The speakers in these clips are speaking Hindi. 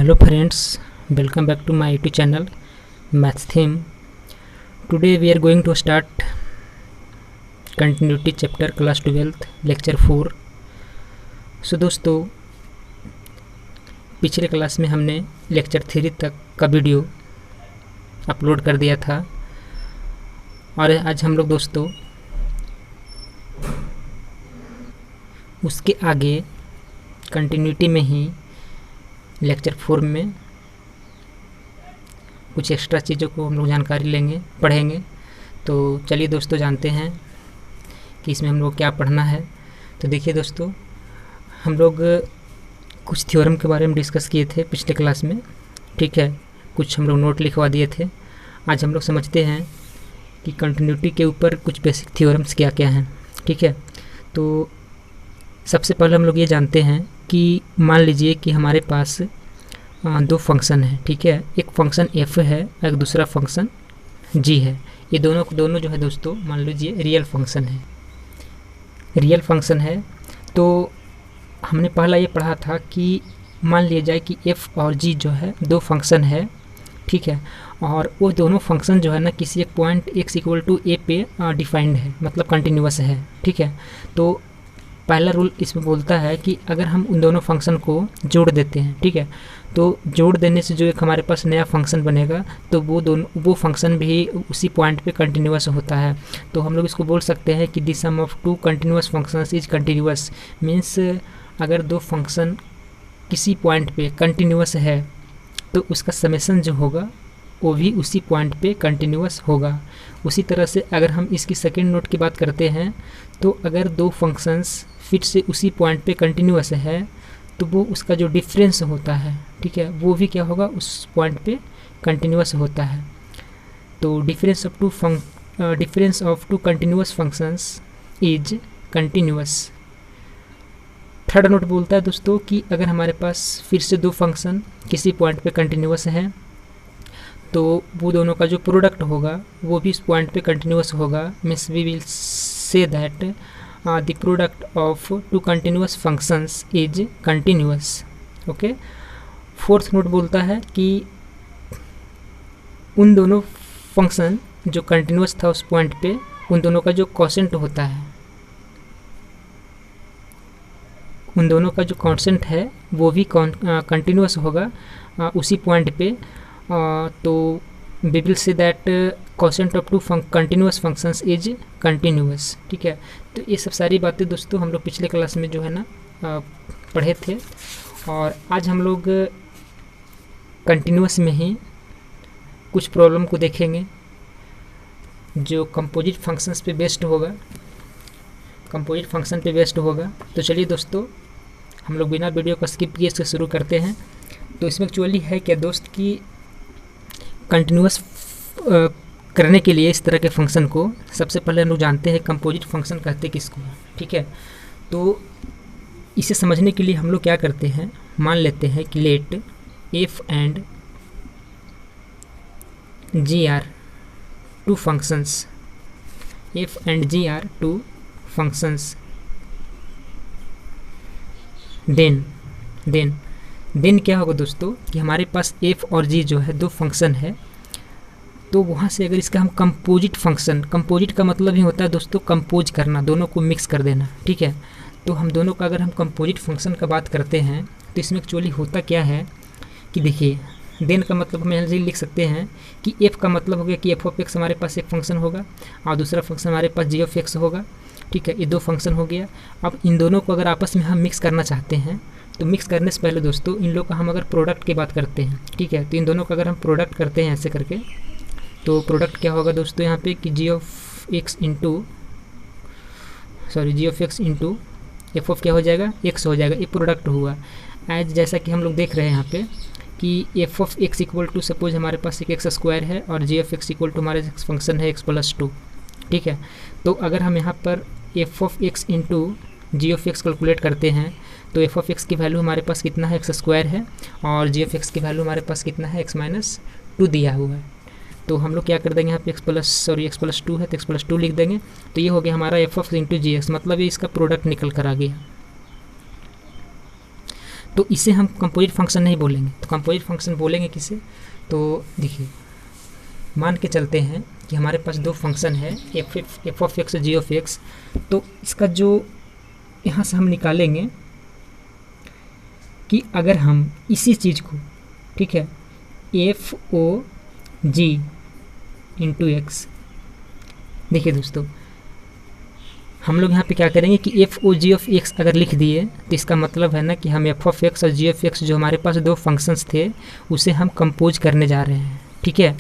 Hello friends, welcome back to my YouTube channel Maths Theme. Today we are going to start continuity chapter class 12th lecture 4. So दोस्तों, पिछले क्लास में हमने लेक्चर 3 तक का वीडियो अपलोड कर दिया था और आज हम लोग दोस्तों उसके आगे कंटिन्यूटी में ही लेक्चर 4 में कुछ एक्स्ट्रा चीज़ों को हम लोग जानकारी लेंगे, पढ़ेंगे। तो चलिए दोस्तों जानते हैं कि इसमें हम लोग क्या पढ़ना है। तो देखिए दोस्तों, हम लोग कुछ थ्योरम के बारे में डिस्कस किए थे पिछले क्लास में, ठीक है। कुछ हम लोग नोट लिखवा दिए थे। आज हम लोग समझते हैं कि कंटिन्यूटी के ऊपर कुछ बेसिक थ्योरम्स क्या क्या हैं, ठीक है। तो सबसे पहले हम लोग ये जानते हैं कि मान लीजिए कि हमारे पास दो फंक्शन है, ठीक है। एक फंक्शन f है, एक दूसरा फंक्शन g है। ये दोनों जो है दोस्तों, मान लीजिए रियल फंक्शन है। रियल फंक्शन है तो हमने पहला ये पढ़ा था कि मान लिया जाए कि f और g जो है दो फंक्शन है, ठीक है। और वो दोनों फंक्शन जो है ना किसी एक point x equal to a पे डिफाइंड है, मतलब कंटिन्यूअस है, ठीक है। तो पहला रूल इसमें बोलता है कि अगर हम उन दोनों फंक्शन को जोड़ देते हैं, ठीक है, तो जोड़ देने से जो एक हमारे पास नया फंक्शन बनेगा तो वो फंक्शन भी उसी पॉइंट पे कंटिन्यूअस होता है। तो हम लोग इसको बोल सकते हैं कि the sum of two continuous functions is continuous. Means अगर दो फंक्शन किसी पॉइंट पे कंटिन्यूअस है तो उसका समेशन जो होगा वो भी उसी पॉइंट पे कंटिन्यूअस होगा। उसी तरह से अगर हम इसकी सेकेंड नोट की बात करते हैं तो अगर दो फंक्शंस फिर से उसी पॉइंट पे कंटिन्यूअस है तो वो उसका जो डिफरेंस होता है, ठीक है, वो भी क्या होगा, उस पॉइंट पे कंटिन्यूअस होता है। तो difference of two continuous functions is continuous. Third note बोलता है दोस्तों कि अगर हमारे पास फिर से दो फंक्शन किसी पॉइंट पे कंटिन्यूअस है तो वो दोनों का जो प्रोडक्ट होगा वो भी इस पॉइंट पे कंटिन्यूअस होगा। Means we will say that the product of two continuous functions is continuous. Okay. Fourth note बोलता है कि उन दोनों फंक्शन जो कंटिन्यूअस था उस पॉइंट पे, उन दोनों का जो कोसेंट होता है, उन दोनों का जो कांस्टेंट है वो भी कंटिन्यूअस होगा उसी पॉइंट पे। तो we will say that quotient of two continuous functions is continuous, ठीक है। तो ये सब सारी बातें दोस्तों हम लोग पिछले क्लास में जो है ना पढ़े थे और आज हम लोग कंटिन्यूअस में ही कुछ प्रॉब्लम को देखेंगे जो कंपोजिट फंक्शंस पे बेस्ड होगा, कंपोजिट फंक्शन पे बेस्ड होगा। तो चलिए दोस्तों, हम लोग बिना वीडियो को स्किप किए इससे शुरू करते हैं। तो इसमें एक्चुअली है क्या दोस्त कि कंटिन्यूअस करने के लिए इस तरह के फंक्शन को सबसे पहले हम लोग जानते हैं कंपोजिट फंक्शन कहते किसको, ठीक है। तो इसे समझने के लिए हम लोग क्या करते हैं, मान लेते हैं कि let f and g are two functions, f and g are two functions, then क्या होगा दोस्तों कि हमारे पास f और g जो है दो फंक्शन है। तो वहाँ से अगर इसका हम कंपोजिट फंक्शन, कंपोजिट का मतलब ही होता है दोस्तों कंपोज करना, दोनों को मिक्स कर देना, ठीक है। तो हम दोनों का अगर हम कंपोजिट फंक्शन का बात करते हैं तो इसमें एक्चुअली होता क्या है कि देखिए, देन का मतलब हम यहाँ से लिख सकते हैं कि f का मतलब हो गया कि f ऑफ x हमारे पास एक फंक्शन होगा और दूसरा फंक्शन हमारे पास g ऑफ x होगा, ठीक है। ये दो फंक्शन हो गया। अब इन दोनों को अगर आपस में हम मिक्स करना चाहते हैं तो मिक्स करने से पहले दोस्तों इन लोग का हम अगर प्रोडक्ट की बात करते हैं, ठीक है, तो इन दोनों का अगर हम प्रोडक्ट करते हैं ऐसे करके तो प्रोडक्ट क्या होगा दोस्तों यहाँ पे कि g of x into F of क्या हो जाएगा, x हो जाएगा। ये प्रोडक्ट हुआ। एज जैसा कि हम लोग देख रहे हैं यहाँ पे कि f of x equal to suppose हमारे पास एक एक्स स्क्वायर है और g of x equal to हमारे फंक्शन है x+2, ठीक है। तो अगर हम यहाँ पर f of x into g of x calculate करते हैं तो एफ ऑफ एक्स की वैल्यू हमारे पास कितना है, एक्स स्क्वायर है, और जी ऑफ एक्स की वैल्यू हमारे पास कितना है, x-2 दिया हुआ है। तो हम लोग क्या कर देंगे यहाँ पे x+2 है तो x+2 लिख देंगे। तो ये हो गया हमारा f of into g x, मतलब ये इसका प्रोडक्ट निकल कर आ गया। तो इसे हम कंपोजिट फंक्शन नहीं बोलेंगे। तो कंपोजिट फंक्शन बोलेंगे किसे? तो देखिए, मान के चलते हैं कि हमारे पास दो फंक्शन है एफ ऑफ एक्स और जी ऑफ एक्स। तो इसका जो यहाँ से हम निकालेंगे कि अगर हम इसी चीज़ को, ठीक है, F O G into X, देखिए दोस्तों, हम लोग यहाँ पे क्या करेंगे कि F O G of X अगर लिख दिए तो इसका मतलब है ना कि हम एफ ऑफ एक्स और जी ऑफ एक्स जो हमारे पास दो फंक्शंस थे उसे हम कंपोज करने जा रहे हैं, ठीक है।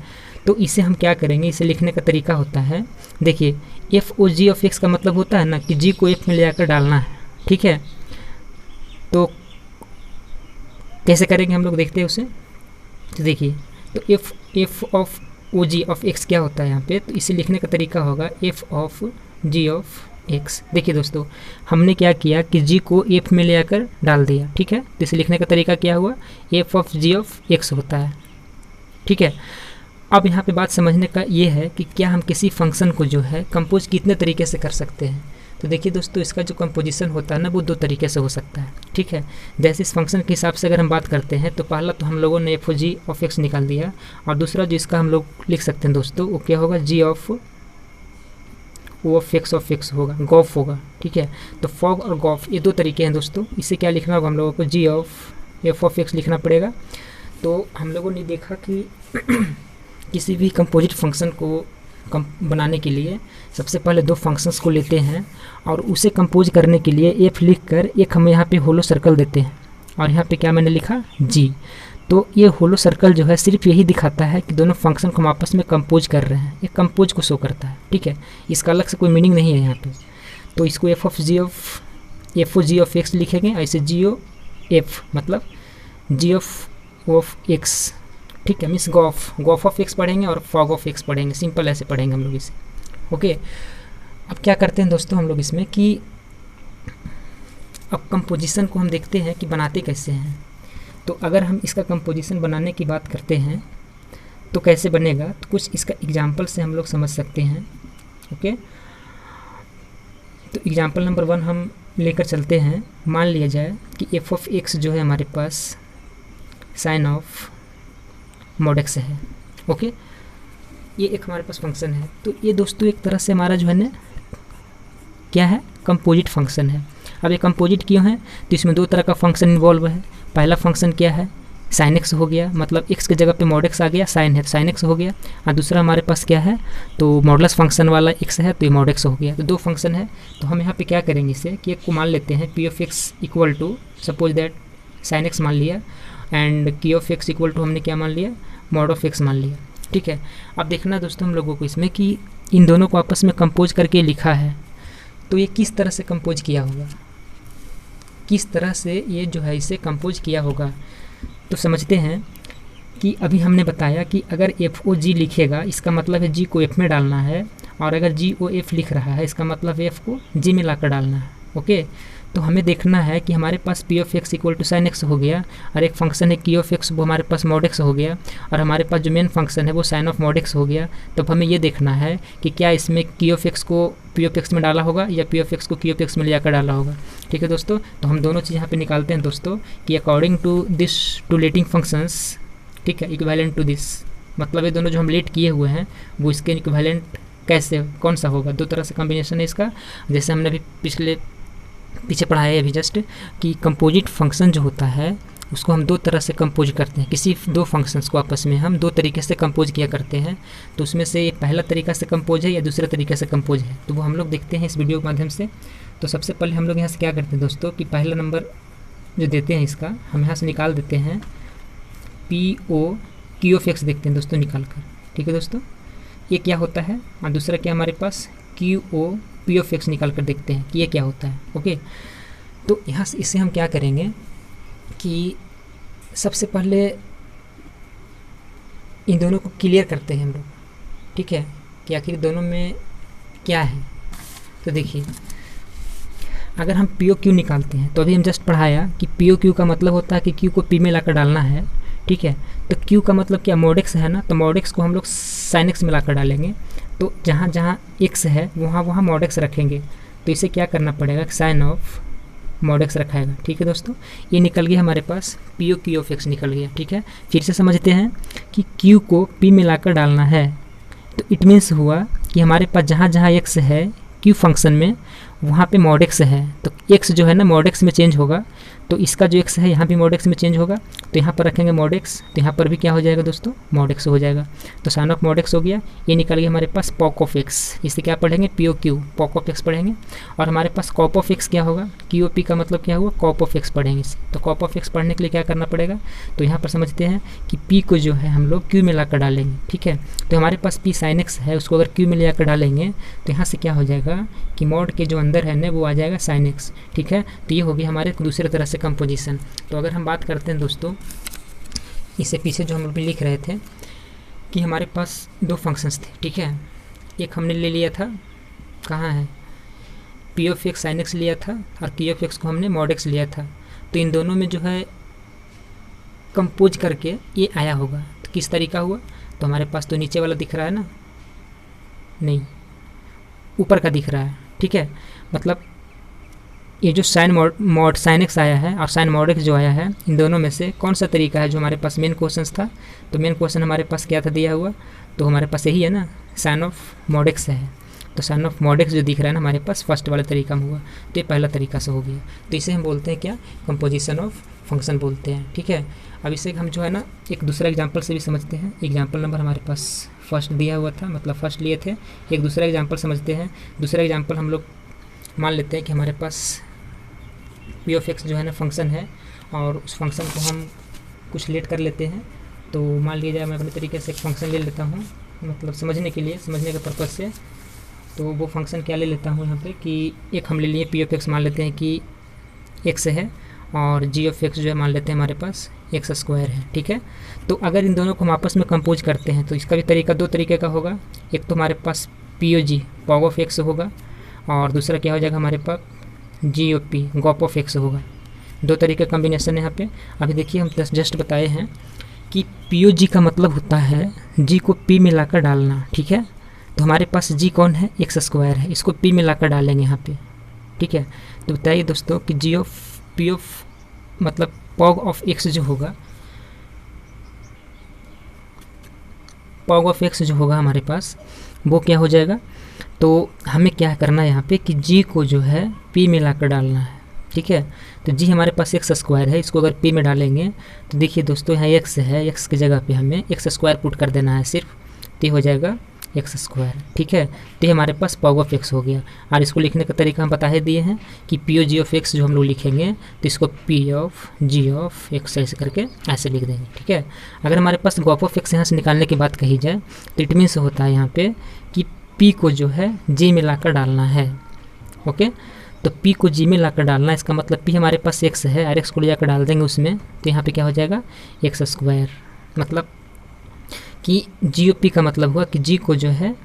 तो इसे हम क्या करेंगे, इसे लिखने का तरीका होता है, देखिए, F O G of X का मतलब होता है ना कि जी को एफ में ले जाकर डालना है, ठीक है। तो कैसे करेंगे हम लोग, देखते हैं उसे। तो देखिए, तो F of O G of X क्या होता है यहाँ पे, तो इसे लिखने का तरीका होगा F of G of X. देखिए दोस्तों, हमने क्या किया कि जी को एफ में ले आकर डाल दिया, ठीक है। तो इसे लिखने का तरीका क्या हुआ, F of G of X होता है, ठीक है। अब यहाँ पे बात समझने का ये है कि क्या हम किसी फंक्शन को जो है कंपोज कितने तरीके से कर सकते हैं। तो देखिए दोस्तों, इसका जो कंपोजिशन होता है ना वो दो तरीके से हो सकता है, ठीक है। जैसे इस फंक्शन के हिसाब से अगर हम बात करते हैं तो पहला तो हम लोगों ने F O G of X निकाल दिया, और दूसरा जो इसका हम लोग लिख सकते हैं दोस्तों वो क्या होगा, जी ऑफ ओ ऑफ एक्स होगा, गॉफ होगा, ठीक है। तो फॉग और गॉफ ये दो तरीके हैं दोस्तों। इसे क्या लिखना होगा, हम लोगों को जी ऑफ एफ ऑफ एक्स लिखना पड़ेगा। तो हम लोगों ने देखा कि किसी भी कंपोजिट फंक्शन को बनाने के लिए सबसे पहले दो फंक्शंस को लेते हैं और उसे कंपोज करने के लिए एफ लिख कर एक हम यहाँ पे होलो सर्कल देते हैं, और यहाँ पे क्या मैंने लिखा, जी। तो ये होलो सर्कल जो है सिर्फ यही दिखाता है कि दोनों फंक्शन को हम आपस में कंपोज कर रहे हैं, ये कंपोज को शो करता है, ठीक है। इसका अलग से कोई मीनिंग नहीं है यहाँ पे। तो इसको F O G of X लिखेंगे, ऐसे जी ओ एफ मतलब जी ऑफ एक्स, ठीक है, मीन्स गॉफ ऑफ एक्स पढ़ेंगे और फॉग ऑफ एक्स पढ़ेंगे, सिंपल ऐसे पढ़ेंगे हम लोग इसे, ओके। अब क्या करते हैं दोस्तों हम लोग इसमें कि अब कंपोजिशन को हम देखते हैं कि बनाते कैसे हैं। तो अगर हम इसका कंपोजिशन बनाने की बात करते हैं तो कैसे बनेगा, तो कुछ इसका एग्जाम्पल से हम लोग समझ सकते हैं, ओके। तो एग्जाम्पल नंबर 1 हम लेकर चलते हैं। मान लिया जाए कि एफ ऑफ एक्स जो है हमारे पास साइन ऑफ मॉड एक्स है, ओके। ये एक हमारे पास फंक्शन है। तो ये दोस्तों एक तरह से हमारा जो है ना क्या है, कंपोजिट फंक्शन है। अब ये कंपोजिट क्यों है, तो इसमें दो तरह का फंक्शन इन्वॉल्व है। पहला फंक्शन क्या है, साइन एक्स हो गया, मतलब एक्स की जगह पे मॉड एक्स आ गया, साइन है तो साइन एक्स हो गया। और दूसरा हमारे पास क्या है, तो मॉडलस फंक्शन वाला एक्स है तो ये मॉड एक्स हो गया। तो दो फंक्शन है। तो हम यहाँ पे क्या करेंगे इसे कि एक को मान लेते हैं P of X equal to suppose that sine X मान लिया, एंड की ऑफ एक्स इक्वल टू हमने क्या मान लिया, मॉड ऑफ एक्स मान लिया, ठीक है। अब देखना दोस्तों हम लोगों को इसमें कि इन दोनों को आपस में कंपोज करके लिखा है, तो ये किस तरह से कंपोज किया होगा, किस तरह से ये जो है इसे कंपोज किया होगा। तो समझते हैं कि अभी हमने बताया कि अगर एफ ओ जी लिखेगा इसका मतलब है जी को एफ में डालना है, और अगर जी ओ एफ लिख रहा है इसका मतलब एफ को जी में लाकर डालना है, ओके। तो हमें देखना है कि हमारे पास P of X equal to sine X हो गया, और एक फंक्शन है की ऑफ एक्स वो हमारे पास मॉड एक्स हो गया, और हमारे पास जो मेन फंक्शन है वो साइन ऑफ मॉड एक्स हो गया। तब हमें ये देखना है कि क्या इसमें की ऑफ एक्स को पी ऑफ एक्स में डाला होगा या पी ऑफ एक्स को की ऑफ एक्स में ले जाकर डाला होगा, ठीक है दोस्तों। तो हम दोनों चीज़ यहाँ पे निकालते हैं दोस्तों कि according to this to letting functions, ठीक है, इक्विवेलेंट टू दिस, मतलब ये दोनों जो हम लेट किए हुए हैं वो इसके इक्विवेलेंट कैसे, कौन सा होगा, दो तरह से कॉम्बिनेशन है इसका। जैसे हमने अभी पीछे पढ़ा है अभी जस्ट कि कंपोजिट फंक्शन जो होता है उसको हम दो तरह से कंपोज करते हैं, किसी दो फंक्शंस को आपस में हम दो तरीके से कंपोज किया करते हैं। तो उसमें से पहला तरीका से कंपोज है या दूसरे तरीके से कंपोज है, तो वो हम लोग देखते हैं इस वीडियो के माध्यम से। तो सबसे पहले हम लोग यहाँ से क्या करते हैं दोस्तों कि पहला नंबर जो देते हैं इसका हम यहाँ से निकाल देते हैं पी ओ की ऑफ एक्स देखते हैं दोस्तों निकाल कर, ठीक है दोस्तों। ये क्या होता है, और दूसरा क्या हमारे पास Q O P of X निकाल कर देखते हैं कि ये क्या होता है, ओके। तो यहाँ से इससे हम क्या करेंगे कि सबसे पहले इन दोनों को क्लियर करते हैं हम लोग, ठीक है, कि आखिर दोनों में क्या है। तो देखिए अगर हम पी ओ क्यू निकालते हैं तो अभी हम जस्ट पढ़ाया कि पी ओ क्यू का मतलब होता है कि क्यू को पी में लाकर डालना है, ठीक है। तो क्यू का मतलब क्या, मॉड एक्स है ना, तो मॉड एक्स को हम लोग साइन एक्स में लाकर डालेंगे। तो जहाँ जहाँ एक्स है वहाँ वहाँ मॉड एक्स रखेंगे। तो इसे क्या करना पड़ेगा, साइन ऑफ मॉड एक्स रखाएगा। ठीक है दोस्तों, ये निकल गया हमारे पास P O Q of X निकल गया। ठीक है, फिर से समझते हैं कि क्यू को पी में लाकर डालना है, तो इट मीन्स हुआ कि हमारे पास जहाँ जहाँ एक्स है क्यू फंक्शन में वहाँ पे मॉड एक्स है, तो एक्स जो है ना मॉड एक्स में चेंज होगा, तो इसका जो एक्स है यहाँ भी मॉड एक्स में चेंज होगा, तो यहाँ पर रखेंगे मॉड एक्स, तो यहाँ पर भी क्या हो जाएगा दोस्तों, मॉड एक्स हो जाएगा। तो साइन ऑफ मॉड एक्स हो गया, ये निकल गया हमारे पास पॉक ऑफ एक्स, इसे क्या पढ़ेंगे, पी ओ क्यू, पॉक ऑफ एक्स पढ़ेंगे। और हमारे पास कॉप ऑफ एक्स क्या होगा, क्यू ओ पी का मतलब क्या हुआ, कॉप ऑफ एक्स पढ़ेंगे इसे। तो कॉप ऑफ एक्स पढ़ने के लिए क्या करना पड़ेगा, तो यहाँ पर समझते हैं कि पी को जो है हम लोग क्यू में ला कर डालेंगे। ठीक है, तो हमारे पास पी साइन एक्स है, उसको अगर क्यू में ले जाकर डालेंगे तो यहाँ से क्या हो जाएगा कि मॉड के जो अंदर है ना वो आ जाएगा साइन एक्स। ठीक है, तो ये होगी हमारे दूसरे तरह से कंपोजिशन। तो अगर हम बात करते हैं दोस्तों, इससे पीछे जो हम लोग लिख रहे थे कि हमारे पास दो फंक्शंस थे। ठीक है, एक हमने ले लिया था, कहाँ है, P of x sine x लिया था, और क्यू ऑफ एक्स को हमने मॉड एक्स लिया था। तो इन दोनों में जो है कंपोज करके ये आया होगा। तो किस तरीका हुआ, तो हमारे पास तो नीचे वाला दिख रहा है ना, नहीं ऊपर का दिख रहा है। ठीक है, मतलब ये जो साइन मॉड साइन एक्स आया है और साइन मॉड एक्स जो आया है, इन दोनों में से कौन सा तरीका है जो हमारे पास मेन क्वेश्चन था। तो मेन क्वेश्चन हमारे पास क्या था दिया हुआ, तो हमारे पास यही है ना, साइन ऑफ मॉड एक्स है। तो साइन ऑफ मॉड एक्स जो दिख रहा है ना हमारे पास फर्स्ट वाले तरीका में हुआ, तो ये पहला तरीका से हो गया। तो इसे हम बोलते हैं क्या, कंपोजिशन ऑफ फंक्शन बोलते हैं। ठीक है, अब इसे हम जो है ना एक दूसरा एग्जाम्पल से भी समझते हैं। एग्जाम्पल नंबर हमारे पास फर्स्ट दिया हुआ था, मतलब फर्स्ट लिए थे। एक दूसरा एग्जाम्पल समझते हैं। दूसरा एग्जाम्पल हम लोग मान लेते हैं कि हमारे पास पी ऑफ एक्स जो है ना फंक्शन है, और उस फंक्शन को हम कुछ लेट कर लेते हैं। तो मान लीजिए मैं अपने तरीके से एक फंक्शन ले लेता हूँ, मतलब समझने के लिए, समझने के पर्पज़ से। तो वो फंक्शन क्या ले लेता हूँ यहाँ पे कि एक हम ले लिए पी ऑफ एक्स, मान लेते हैं कि एक्स है, और जी ऑफ एक्स जो है मान लेते हैं हमारे पास एक्स स्क्वायर है। ठीक है, तो अगर इन दोनों को हम आपस में कंपोज करते हैं तो इसका भी तरीका दो तरीके का होगा। एक तो हमारे पास P O G pog of X होगा, और दूसरा क्या हो जाएगा हमारे पास G O P gop of X होगा। दो तरीके कॉम्बिनेशन है यहाँ पे। अभी देखिए हम जस्ट बताए हैं कि पी ओ जी का मतलब होता है जी को पी में लाकर डालना। ठीक है, तो हमारे पास जी कौन है, एक्स स्क्वायर है, इसको पी में लाकर डालेंगे यहाँ पे। ठीक है, तो बताइए दोस्तों कि जी ऑफ पी ऑफ मतलब पॉग ऑफ एक्स जो होगा, पॉग ऑफ एक्स जो होगा हमारे पास वो क्या हो जाएगा। तो हमें क्या करना है यहाँ पे कि जी को जो है पी में लाकर डालना है। ठीक है, तो जी हमारे पास एक्स स्क्वायर है, इसको अगर पी में डालेंगे तो देखिए दोस्तों यहाँ एक्स है, एक्स की जगह पे हमें एक्स स्क्वायर पुट कर देना है सिर्फ, तो हो जाएगा एक्स स्क्वायर। ठीक है, तो ये हमारे पास पॉग ऑफ एक्स हो गया। और इसको लिखने का तरीका हम बता ही दिए हैं कि P O G of X जो हम लोग लिखेंगे तो इसको P of G of X ऐसे करके ऐसे लिख देंगे। ठीक है, अगर हमारे पास गॉप ऑफ एक्स यहाँ से निकालने की बात कही जाए तो इट मीन्स होता है यहाँ पे कि पी को जो है जी में लाकर डालना है। ओके, तो पी को जी में लाकर डालना है, इसका मतलब पी हमारे पास एक्स है और एक्स को ले जाकर डाल देंगे उसमें, तो यहाँ पे क्या हो जाएगा एक्स स्क्वायर। मतलब कि जी ओ पी का मतलब हुआ कि जी को जो है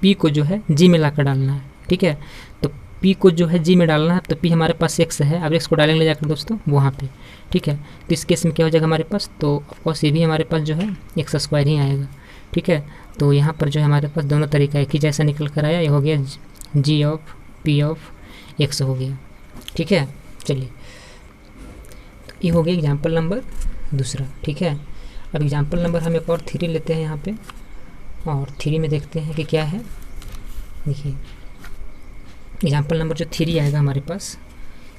पी को जो है जी में लाकर डालना है। ठीक है, तो पी को जो है जी में डालना है, तो पी हमारे पास एक्स है, अब एक्स को डालेंगे ले जाकर दोस्तों वहाँ पे। ठीक है, तो इस केस में क्या हो जाएगा हमारे पास, तो ऑफकोर्स ये भी हमारे पास जो है एक्स स्क्वायर ही आएगा। ठीक है, तो यहाँ पर जो है हमारे पास दोनों तरीका एक ही जैसा निकल कर आया, ये हो गया जी ऑफ पी ऑफ एक्स हो गया। ठीक है, चलिए तो ये हो गया एग्जाम्पल नंबर दूसरा। ठीक है, अब एग्जाम्पल नंबर हम एक और 3 लेते हैं यहाँ पे, और 3 में देखते हैं कि क्या है। देखिए एग्जाम्पल नंबर जो 3 आएगा हमारे पास,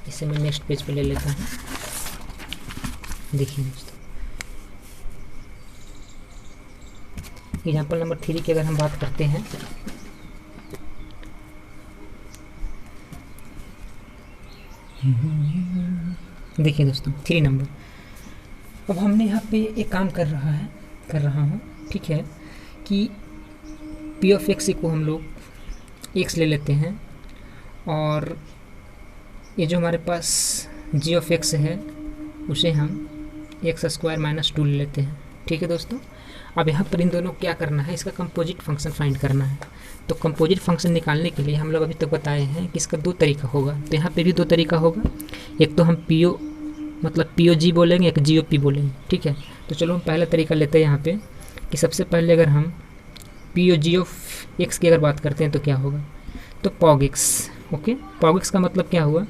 इसे मैं नेक्स्ट पेज पे ले लेता हूँ। देखिए दोस्तों एग्जाम्पल नंबर 3 की अगर हम बात करते हैं, देखिए दोस्तों 3 नंबर। अब हमने यहाँ पे एक काम कर रहा हूँ। ठीक है, कि पी ऑफ एक्स को हम लोग एक्स ले लेते हैं, और ये जो हमारे पास जी ऑफ एक्स है उसे हम एक्स स्क्वायर माइनस 2 ले लेते हैं। ठीक है दोस्तों, अब यहाँ पर इन दोनों क्या करना है, इसका कंपोजिट फंक्शन फाइंड करना है। तो कंपोजिट फंक्शन निकालने के लिए हम लोग अभी तक बताए हैं कि इसका 2 तरीका होगा, तो यहाँ पे भी 2 तरीका होगा। एक तो हम पी ओ मतलब पी ओ जी बोलेंगे, एक जी ओ पी बोलेंगे। ठीक है, तो चलो हम पहला तरीका लेते हैं यहाँ पे कि सबसे पहले अगर हम P O G of x की अगर बात करते हैं तो क्या होगा, तो पॉग एक्स। ओके, पॉग एक्स का मतलब क्या हुआ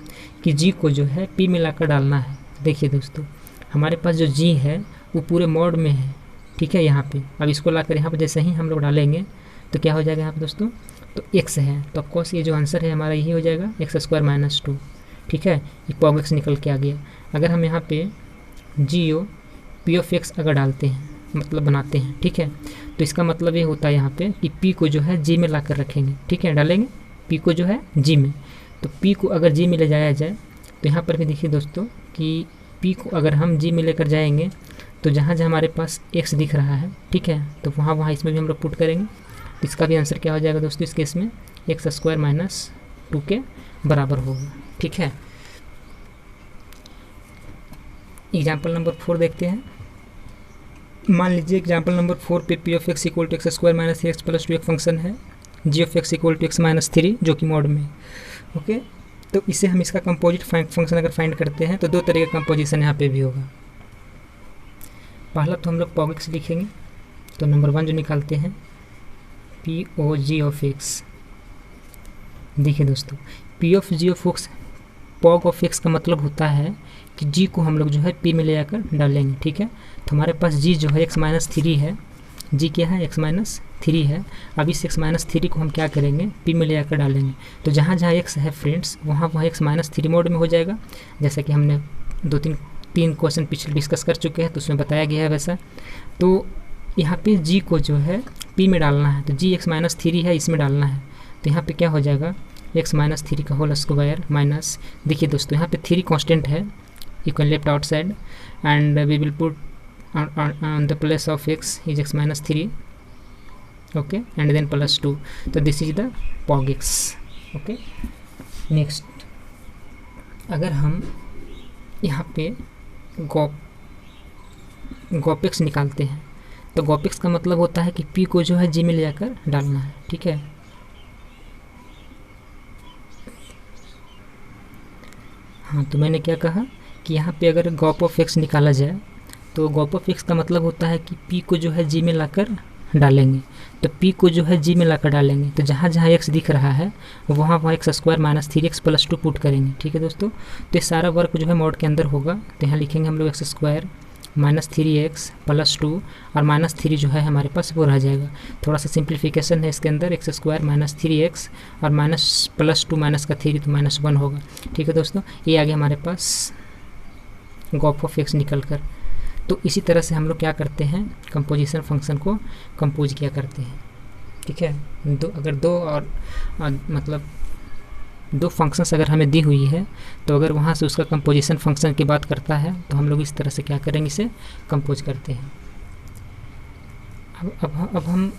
कि कि जी को जो है पी में लाकर डालना है। देखिए दोस्तों, हमारे पास जो जी है वो पूरे मोड में है, ठीक है, यहाँ पे। अब इसको लाकर यहाँ पे जैसे ही हम लोग डालेंगे तो क्या हो जाएगा यहाँ पे दोस्तों, तो x है, तो ऑफकोर्स ये जो आंसर है हमारा यही हो जाएगा x² - 2, ठीक है। ये पॉग x निकल के आ गया। अगर हम यहाँ पे GO P(x) अगर डालते हैं, मतलब बनाते हैं, ठीक है, तो इसका मतलब ये होता है यहाँ पे कि P को जो है G में ला कर रखेंगे, ठीक है, डालेंगे P को जो है G में। तो P को अगर G में ले जाया जाए तो यहाँ पर भी देखिए दोस्तों कि P को अगर हम G में लेकर जाएंगे तो जहाँ जहाँ हमारे पास x दिख रहा है, ठीक है, तो वहाँ वहाँ इसमें भी हम लोग पुट करेंगे। तो इसका भी आंसर क्या हो जाएगा दोस्तों, इस केस में x² - 2 के बराबर होगा, ठीक है। एग्जाम्पल नंबर 4 देखते हैं। मान लीजिए एग्जाम्पल नंबर 4 पे P(x) = x² - 3x + 2 एक फंक्शन है, G(x) = x - 3 जो कि मॉड में, ओके। तो इसे हम इसका कंपोजिट फंक्शन अगर फाइंड करते हैं तो दो तरह का कंपोजिशन यहाँ पे भी होगा। पहला तो हम लोग पॉग x लिखेंगे, तो नंबर 1 जो निकालते हैं P(g)(x). देखिए दोस्तों, P(g)(x) पॉग(x) का मतलब होता है कि g को हम लोग जो है p में ले जाकर डालेंगे, ठीक है। तो हमारे पास g जो है x - 3 है, g क्या है, x - 3 है। अब इस x - 3 को हम क्या करेंगे, p में ले जाकर डालेंगे। तो जहाँ जहाँ x है फ्रेंड्स, वहाँ वहाँ x - 3 मोड में हो जाएगा, जैसा कि हमने 2-3 क्वेश्चन पिछले डिस्कस कर चुके हैं, तो उसमें बताया गया है वैसा। तो यहाँ पे g को जो है p में डालना है, तो g x - 3 है, इसमें डालना है। तो यहाँ पे क्या हो जाएगा, x - 3 का होल स्क्वायर माइनस, देखिए दोस्तों यहाँ पे 3 कांस्टेंट है, you can left outside and we will put on the place of x is x - 3, okay, and then +2. so this is the pog x, okay. next अगर हम यहाँ पे gop x निकालते हैं तो gop x का मतलब होता है कि p को जो है g में ले जाकर डालना है, ठीक है। हाँ, तो मैंने क्या कहा कि यहाँ पे अगर गॉप ऑफ x निकाला जाए तो गॉप ऑफ x का मतलब होता है कि p को जो है g में लाकर डालेंगे। तो p को जो है g में लाकर डालेंगे, तो जहाँ जहाँ x दिख रहा है वहाँ वहाँ x² - 3x + 2 पुट करेंगे, ठीक है दोस्तों। तो ये सारा वर्क जो है मोड के अंदर होगा। तो यहाँ लिखेंगे हम लोग x² - 3x + 2 और -3 जो है हमारे पास वो रह जाएगा। थोड़ा सा सिंप्लीफिकेशन है इसके अंदर, x² - 3x और +2 माइनस का 3 तो -1 होगा, ठीक है दोस्तों। ये आ गया हमारे पास गॉप ऑफ x निकल कर। तो इसी तरह से हम लोग क्या करते हैं, कंपोजिशन फंक्शन को कंपोज किया करते हैं, ठीक है। अगर दो फंक्शंस अगर हमें दी हुई है तो अगर वहाँ से उसका कंपोजिशन फंक्शन की बात करता है तो हम लोग इस तरह से क्या करेंगे, इसे कंपोज करते हैं। अब हम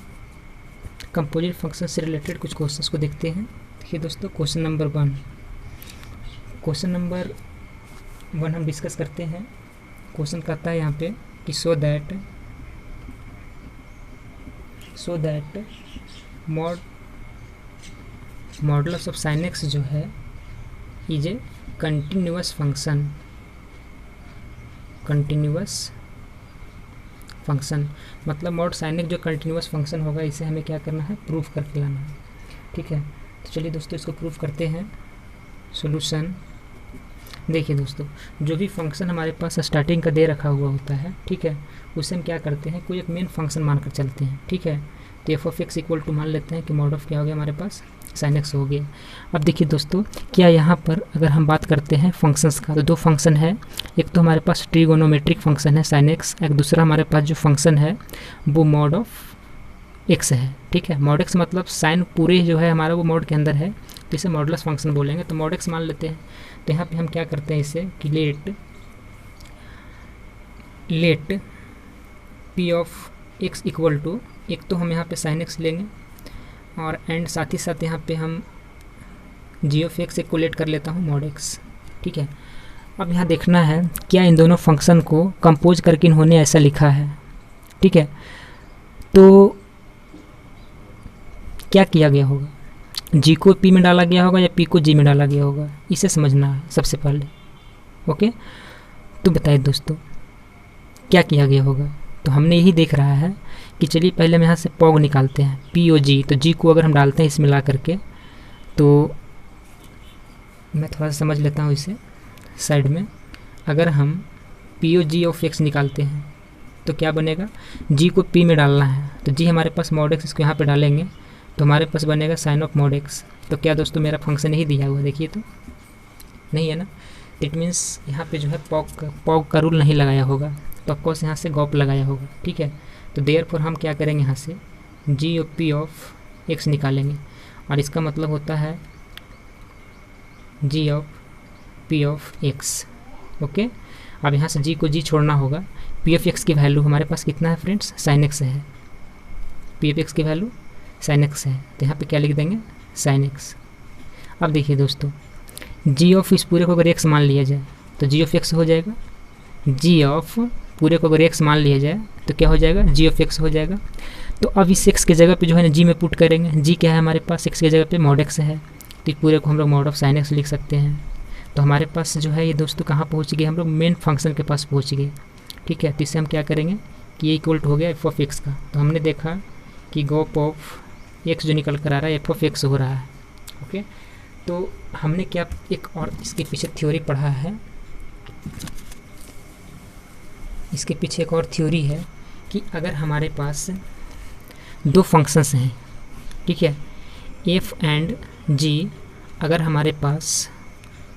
कंपोजिट फंक्शन से रिलेटेड कुछ क्वेश्चंस को देखते हैं। देखिए दोस्तों, क्वेश्चन नंबर 1 हम डिस्कस करते हैं। क्वेश्चन कहता है यहाँ पे कि so that modulus of sin x जो है इज ए कंटिन्यूअस फंक्शन, मतलब मॉड sin x जो कंटिन्यूअस फंक्शन होगा, इसे हमें क्या करना है, प्रूफ करके लाना है, ठीक है। तो चलिए दोस्तों इसको प्रूफ करते हैं। सॉल्यूशन, देखिए दोस्तों, जो भी फंक्शन हमारे पास स्टार्टिंग का दे रखा हुआ होता है, ठीक है, उसे हम क्या करते हैं, कोई एक मेन फंक्शन मानकर चलते हैं, ठीक है। तो f(x) = मान लेते हैं कि मॉड ऑफ क्या हो गया हमारे पास, sin x हो गया। अब देखिए दोस्तों, क्या यहाँ पर अगर हम बात करते हैं फंक्शंस का, तो दो फंक्शन है। एक तो हमारे पास ट्रिगोनोमेट्रिक फंक्शन है sin x, एक दूसरा हमारे पास जो फंक्शन है वो मॉड ऑफ x है, ठीक है। मॉड x मतलब साइन पूरे जो है हमारा वो मॉड के अंदर है, तो इसे मॉडुलस फंक्शन बोलेंगे। तो मॉड x मान लेते हैं। तो यहाँ पे हम क्या करते हैं इसे कि लेट p ऑफ x = एक तो हम यहाँ पे sin x लेंगे और एंड साथ ही साथ यहाँ पे हम g ऑफ x को लेट कर लेता हूँ मॉड x, ठीक है। अब यहाँ देखना है क्या इन दोनों फंक्शन को कंपोज करके इन्होंने ऐसा लिखा है, ठीक है। तो क्या किया गया होगा, g को p में डाला गया होगा या p को g में डाला गया होगा, इसे समझना है सबसे पहले, ओके। तो बताइए दोस्तों क्या किया गया होगा। तो हमने यही देख रहा है कि चलिए पहले हम यहाँ से पॉग निकालते हैं, p और g। तो g को अगर हम डालते हैं इसमें ला करके तो मैं थोड़ा सा समझ लेता हूँ इसे साइड में। अगर हम P O G of X निकालते हैं तो क्या बनेगा, जी को पी में डालना है तो जी हमारे पास मॉड एक्स, इसको यहाँ पे डालेंगे तो हमारे पास बनेगा साइन ऑफ मॉड एक्स। तो क्या दोस्तों मेरा फंक्शन ही दिया हुआ, देखिए तो नहीं है ना। इट मीन्स यहाँ पे जो है पॉग का रूल नहीं लगाया होगा, तो ऑफकोर्स यहाँ से गॉप लगाया होगा, ठीक है। तो देयरफॉर हम क्या करेंगे, यहाँ से G of P of X निकालेंगे और इसका मतलब होता है G of P of X. Okay, अब यहाँ से जी को जी छोड़ना होगा। पी ऑफ एक्स की वैल्यू हमारे पास कितना है फ्रेंड्स, साइन एक्स है। पी ऑफ एक्स की वैल्यू साइन एक्स है, तो यहाँ पे क्या लिख देंगे, साइन एक्स। अब देखिए दोस्तों, जी ऑफ इस पूरे को अगर एक्स मान लिया जाए तो जी ऑफ एक्स हो जाएगा। जी ऑफ पूरे को अगर एक्स मान लिया जाए तो क्या हो जाएगा, जी ऑफ एक्स हो जाएगा। तो अब इस एक्स की जगह पे जो है ना जी में पुट करेंगे। जी क्या है हमारे पास, एक्स की जगह पे मॉड एक्स है, तो पूरे को हम लोग मॉड ऑफ साइन एक्स लिख सकते हैं। तो हमारे पास जो है ये दोस्तों कहाँ पहुँच गए, हम लोग मेन फंक्शन के पास पहुँच गए, ठीक है। तो इससे हम क्या करेंगे कि ये इक्वल हो गया एफ ऑफ एक्स का। तो हमने देखा कि गॉप ऑफ एक्स जो निकल कर आ रहा है एफ ऑफ एक्स हो रहा है। ओके, तो हमने क्या एक और इसके पीछे थ्योरी पढ़ा है, इसके पीछे एक और थ्योरी है कि अगर हमारे पास दो फंक्शंस हैं, ठीक है, एफ एंड जी, अगर हमारे पास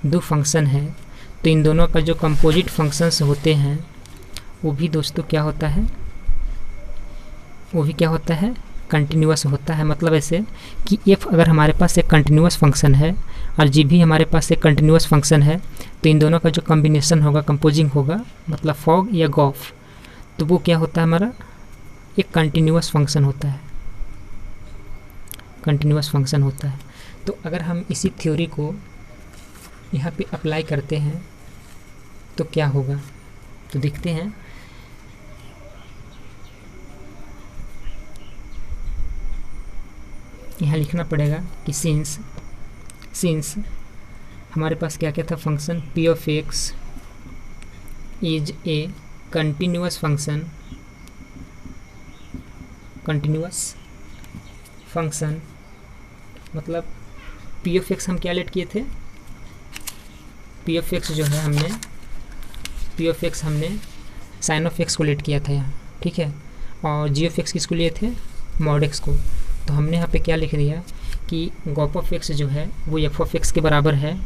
दो फंक्शन है तो इन दोनों का जो कंपोजिट फंक्शंस होते हैं वो भी दोस्तों क्या होता है, वो भी क्या होता है, कंटिन्यूअस होता है। मतलब ऐसे कि एफ अगर हमारे पास एक कंटिन्यूअस फंक्शन है और जी भी हमारे पास एक कंटिन्यूअस फंक्शन है तो इन दोनों का जो कॉम्बिनेशन होगा, कंपोजिंग होगा, मतलब फॉग या गॉफ, तो वो क्या होता है, हमारा एक कंटिन्यूअस फंक्शन होता है, कंटिन्यूअस फंक्शन होता है। तो अगर हम इसी थ्योरी को यहाँ पे अप्लाई करते हैं तो क्या होगा, तो देखते हैं। यहाँ लिखना पड़ेगा कि सिंस हमारे पास क्या क्या था function, P of x is a continuous function, continuous function मतलब पी ऑफ एक्स हम क्या लेट किए थे, पी ऑफ एक्स जो है हमने पी ऑफ एक्स हमने साइन ऑफ एक्स को लेट किया था यहाँ, ठीक है। और जी ऑफ एक्स किसको लिए थे, मॉड एक्स को। तो हमने यहाँ पे क्या लिख दिया कि गॉप ऑफ एक्स जो है वो एफ ऑफ एक्स के बराबर है,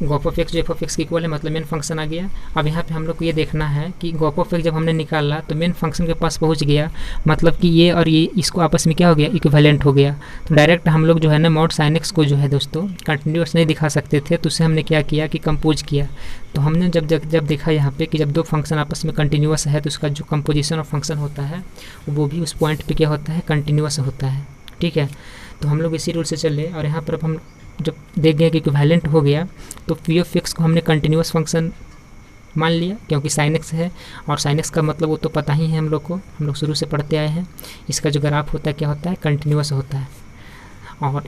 गॉप ऑफ एक्स जो एफ ऑफ एक्स की इक्वल है, मतलब मेन फंक्शन आ गया। अब यहाँ पे हम लोग को ये देखना है कि गॉप ऑफ एक्स जब हमने निकाला तो मेन फंक्शन के पास पहुँच गया, मतलब कि ये और ये इसको आपस में क्या हो गया, इक्विवेलेंट हो गया। तो डायरेक्ट हम लोग जो है ना मॉड साइन एक्स को जो है दोस्तों कंटिन्यूअस नहीं दिखा सकते थे, तो उससे हमने क्या किया कि कंपोज किया। तो हमने जब देखा यहाँ पे कि जब दो फंक्शन आपस में कंटिन्यूअस है तो उसका जो कंपोजिशन ऑफ फंक्शन होता है वो भी उस पॉइंट पे क्या होता है, कंटिन्यूअस होता है, ठीक है। तो हम लोग इसी रूल से चले और यहाँ पर अब हम जब देख गए कि इक्विवेलेंट हो गया तो पी ऑफ एक्स को हमने कंटिन्यूअस फंक्शन मान लिया, क्योंकि साइन एक्स है और साइन एक्स का मतलब वो तो पता ही है हम लोग को, हम लोग शुरू से पढ़ते आए हैं। इसका जो ग्राफ होता है क्या होता है, कंटिन्यूअस होता है। और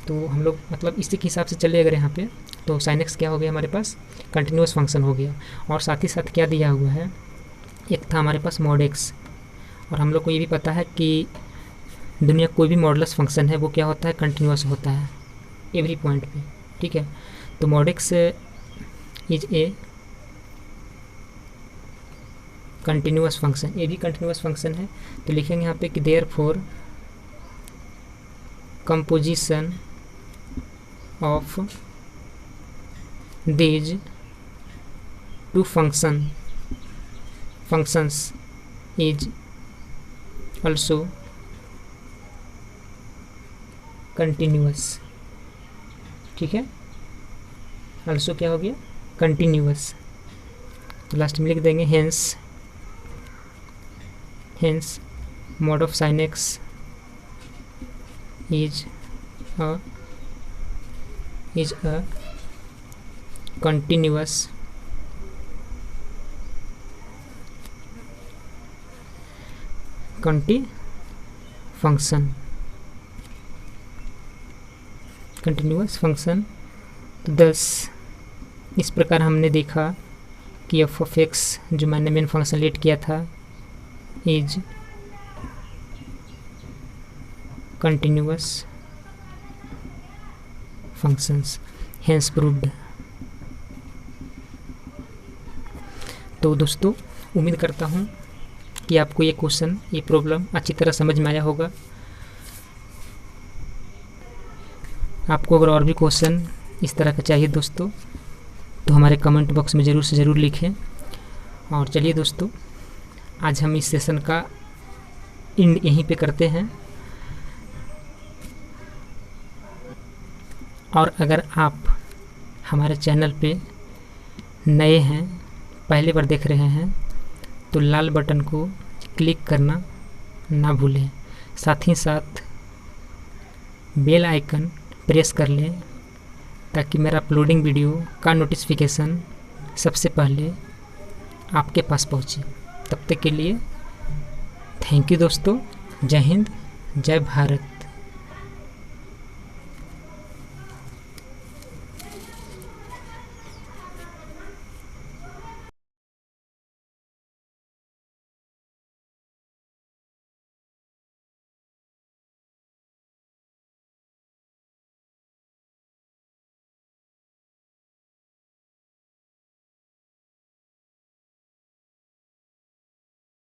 तो हम लोग मतलब इसी के हिसाब से चले अगर यहाँ पे तो साइन एक्स क्या हो गया हमारे पास, कंटिन्यूअस फंक्शन हो गया। और साथ ही साथ क्या दिया हुआ है, एक था हमारे पास मॉड एक्स, और हम लोग को ये भी पता है कि दुनिया कोई भी मॉडुलस फंक्शन है वो क्या होता है, कंटिन्यूअस होता है एवरी पॉइंट पे, ठीक है। तो mod x is a continuous function, ये भी कंटिन्यूअस फंक्शन है। तो लिखेंगे यहाँ पे कि therefore composition of these two functions is also continuous, ठीक है। also क्या हो गया, कंटिन्यूअस। तो लास्ट में लिख देंगे hence mod of sine x is a continuous function, continuous function. तो 10 इस प्रकार हमने देखा कि एफ ऑफ एक्स जो मैंने मेन फंक्शन लेट किया था is continuous functions, hence proved. तो दोस्तों उम्मीद करता हूँ कि आपको ये क्वेश्चन, ये प्रॉब्लम अच्छी तरह समझ में आया होगा। आपको अगर और भी क्वेश्चन इस तरह का चाहिए दोस्तों तो हमारे कमेंट बॉक्स में ज़रूर से ज़रूर लिखें। और चलिए दोस्तों, आज हम इस सेशन का एंड यहीं पे करते हैं। और अगर आप हमारे चैनल पे नए हैं, पहली बार देख रहे हैं, तो लाल बटन को क्लिक करना ना भूलें। साथ ही साथ बेल आइकन प्रेस कर लें ताकि मेरा अपलोडिंग वीडियो का नोटिफिकेशन सबसे पहले आपके पास पहुंचे। तब तक के लिए थैंक यू दोस्तों। जय हिंद, जय भारत।